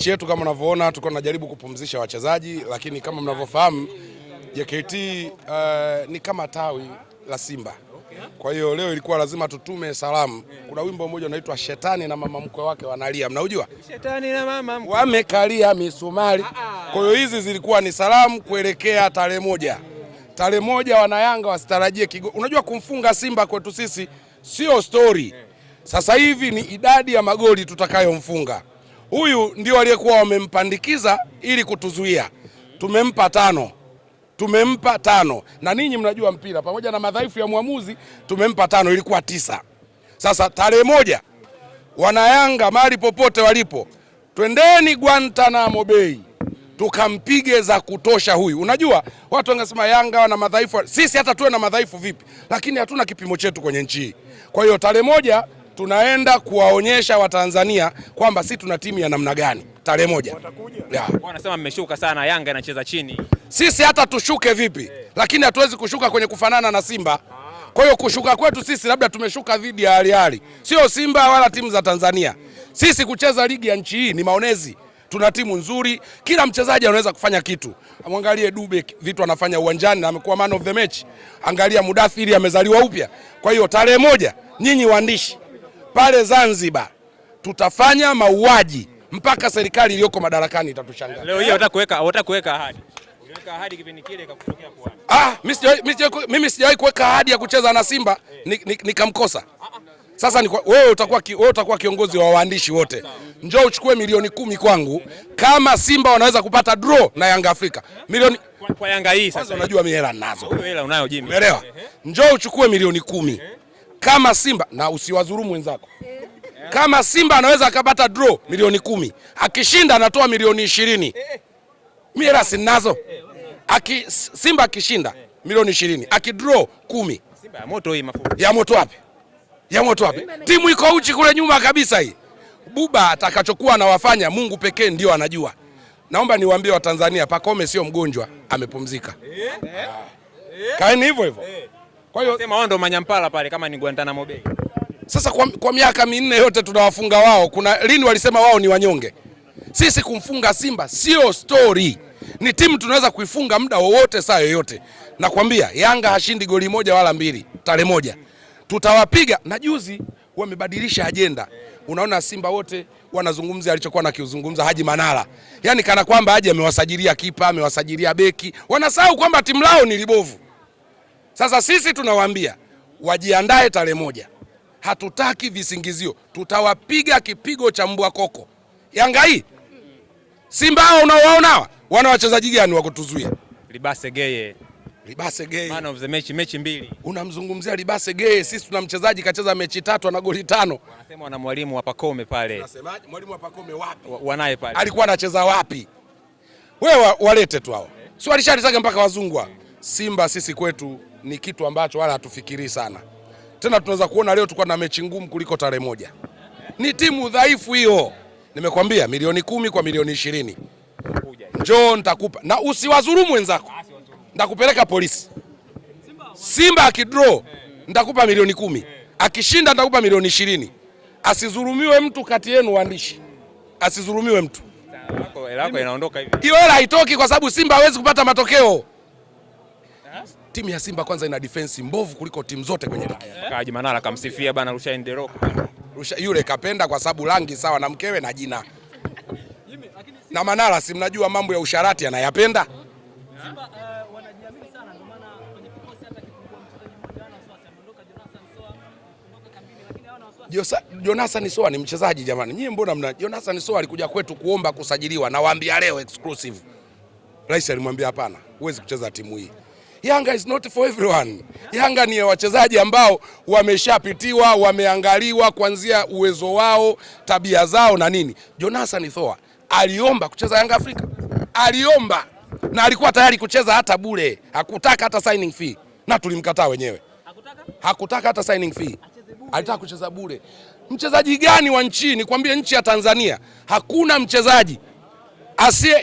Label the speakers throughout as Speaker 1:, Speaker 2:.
Speaker 1: mechi yetu kama unavyoona tuko tunajaribu kupumzisha wachezaji, lakini kama mnavyofahamu JKT ni kama tawi la Simba. Kwa hiyo leo ilikuwa lazima tutume salamu. Kuna wimbo mmoja unaitwa Shetani na mama mkwe wake wanalia. Mnaujua? Shetani na mama mkwe wamekalia misumari. Kwa hiyo hizi zilikuwa ni salamu kuelekea tarehe moja. Tarehe moja wanayanga wasitarajie unajua kumfunga Simba kwetu sisi sio story. Sasa hivi ni idadi ya magoli tutakayomfunga. Huyu ndio aliyekuwa wamempandikiza ili kutuzuia. Tumempa 5. Tumempa 5. Na ninyi mnajua mpira, pamoja na madhaifu ya muamuzi tumempa 5, ilikuwa 9. Sasa tarehe moja wanayanga mahali popote walipo, twendeni Guantanamo Bay tukampige za kutosha huyu. Unajua watu wangesema Yanga wana madhaifu, sisi hata tuwe na madhaifu vipi, lakini hatuna kipimo chetu kwenye nchi hii. Kwa hiyo tarehe moja tunaenda kuwaonyesha Watanzania kwamba sisi tuna timu ya namna gani. Tarehe moja.
Speaker 2: Wanasema mmeshuka sana, Yanga inacheza chini.
Speaker 1: Sisi hata tushuke vipi, lakini hatuwezi kushuka kwenye kufanana na Simba. Kwa hiyo kushuka kwetu sisi labda tumeshuka dhidi ya Al-Ahly. Sio Simba wala timu za Tanzania. Sisi kucheza ligi ya nchi hii ni maonezi. Tuna timu nzuri, kila mchezaji anaweza kufanya kitu. Amwangalie Dube vitu anafanya uwanjani na amekuwa man of the match. Angalia Mudathiri amezaliwa upya. Kwa hiyo tarehe moja nyinyi waandishi pale Zanzibar tutafanya mauaji mpaka serikali iliyoko madarakani itatushangaa.
Speaker 2: Leo hii hawataka kuweka ahadi. Uliweka ahadi kipindi kile ikakutokea kwa.
Speaker 1: Mimi sijawahi kuweka ahadi ya kucheza na Simba nikamkosa. Sasa wewe utakuwa kiongozi wa waandishi wote. Njoo uchukue milioni 10 kwangu kama Simba wanaweza kupata draw na Yanga Afrika. Milioni
Speaker 2: kwa Yanga hii sasa.
Speaker 1: Unajua mimi hela ninazo.
Speaker 2: Wewe hela unayo Jimmy.
Speaker 1: Umeelewa? Njoo uchukue milioni 10 kama Simba, na usiwadhulumu wenzako. Kama Simba anaweza akapata draw milioni 10, akishinda anatoa milioni 20. Mimi hela sinazo. Simba akishinda milioni 20, akidraw 10.
Speaker 2: Simba ya moto hii mafupi.
Speaker 1: Ya moto wapi? Ya moto wapi? Timu iko uchi kule nyuma kabisa hii. Buba atakachokuwa anawafanya Mungu pekee ndio anajua. Naomba niwaambie Watanzania, Pacome sio mgonjwa, amepumzika. Kaeni hivyo hivyo.
Speaker 2: Kwa hiyo sema wao ndo manyampala pale kama ni Guantanamo Bay.
Speaker 1: Sasa kwa miaka 4 yote tunawafunga wao. Kuna lini walisema wao ni wanyonge? Sisi kumfunga Simba sio story. Ni timu tunaweza kuifunga muda wowote saa yoyote. Nakwambia Yanga hashindi goli 1 wala 2 tarehe moja. Tutawapiga. Na juzi wamebadilisha ajenda. Unaona Simba wote wanazungumzia alichokuwa nakizungumza Haji Manara. Yaani kana kwamba Haji amewasajilia kipa, amewasajilia beki. Wanasahau kwamba timu lao ni libovu. Sasa sisi tunawaambia wajiandae tarehe moja. Hatutaki visingizio. Tutawapiga kipigo cha mbwa koko. Yanga hii Simba hao unaowaona wana wachezaji gani wa kutuzuia?
Speaker 2: Libase Geye.
Speaker 1: Man
Speaker 2: of the match, mechi 2.
Speaker 1: Unamzungumzia Libase Geye, sisi tuna mchezaji kacheza mechi 3 ana goli 5.
Speaker 2: Wanasema wana mwalimu wa Pacome pale.
Speaker 1: Unasemaje? Mwalimu wa Pacome wapi?
Speaker 2: Wanaye pale.
Speaker 1: Alikuwa anacheza wapi? Wewe walete tu hao. Si walishalitaka mpaka wazungwa. Simba sisi kwetu ni kitu ambacho wala hatufikiri sana. Tena tunaweza kuona leo tulikuwa na mechi ngumu kuliko tarehe moja. Ni timu dhaifu hiyo. Nimekwambia milioni 10 kwa milioni 20. Njoo nitakupa. Na usiwadhulumu wenzako. Ndakupeleka polisi. Simba akidraw nitakupa milioni 10. Akishinda nitakupa milioni 20. Asidhulumiwe mtu kati yenu waandishi. Asidhulumiwe mtu.
Speaker 2: Elako inaondoka hivi.
Speaker 1: Hiyo hela haitoki kwa sababu Simba hawezi kupata matokeo. Timu ya Simba kwanza ina defense mbovu kuliko timu zote kwenye ligi.
Speaker 2: Haji Manara kamsifia bana Rushain De Rock.
Speaker 1: Yule kapenda kwa sababu rangi sawa na mkewe na jina. Na Manara si mnajua mambo ya usharati anayapenda.
Speaker 3: Simba wanajiamini sana ndio maana kwenye kikosi hata kikubwa mchezaji mmoja ana wasiwasi ameondoka Jonathan Soa kuondoka kambini, lakini hawana wasiwasi.
Speaker 1: Jonathan Soa ni mchezaji jamani. Nyie mbona Jonathan Soa alikuja kwetu kuomba kusajiliwa, na waambia leo exclusive. Rais alimwambia hapana, huwezi kucheza timu hii. Yanga is not for everyone. Yanga ni wachezaji ambao wameshapitiwa, wameangaliwa kuanzia uwezo wao, tabia zao na nini. Jonathan Soa aliomba kucheza Yanga Afrika. Aliomba na alikuwa tayari kucheza hata bure. Hakutaka hata signing fee. Na tulimkataa wenyewe. Hakutaka hata signing fee. Alitaka kucheza bure. Mchezaji gani wa nchi? Nikwambie nchi ya Tanzania hakuna mchezaji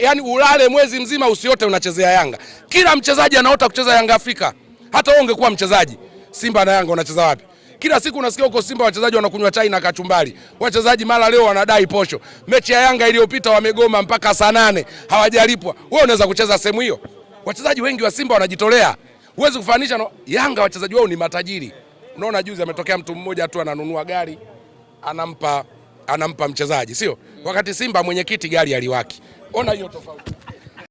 Speaker 1: yani ulale mwezi mzima usiote unachezea Yanga. Kila mchezaji anaota kucheza Yanga Afrika. Hata wewe ungekuwa mchezaji, Simba na Yanga unacheza wapi? Kila siku unasikia huko Simba wachezaji wanakunywa chai na kachumbari. Wachezaji mara leo wanadai posho. Mechi ya Yanga iliyopita wamegoma mpaka saa 8 hawajalipwa. Wewe unaweza kucheza sehemu hiyo? Wachezaji wengi wa Simba wanajitolea. Huwezi kufanisha no. Yanga wachezaji wao ni matajiri. Unaona juzi ametokea mtu mmoja tu ananunua gari anampa mchezaji, sio? Wakati Simba mwenyekiti gari aliwaki. Ona hiyo tofauti.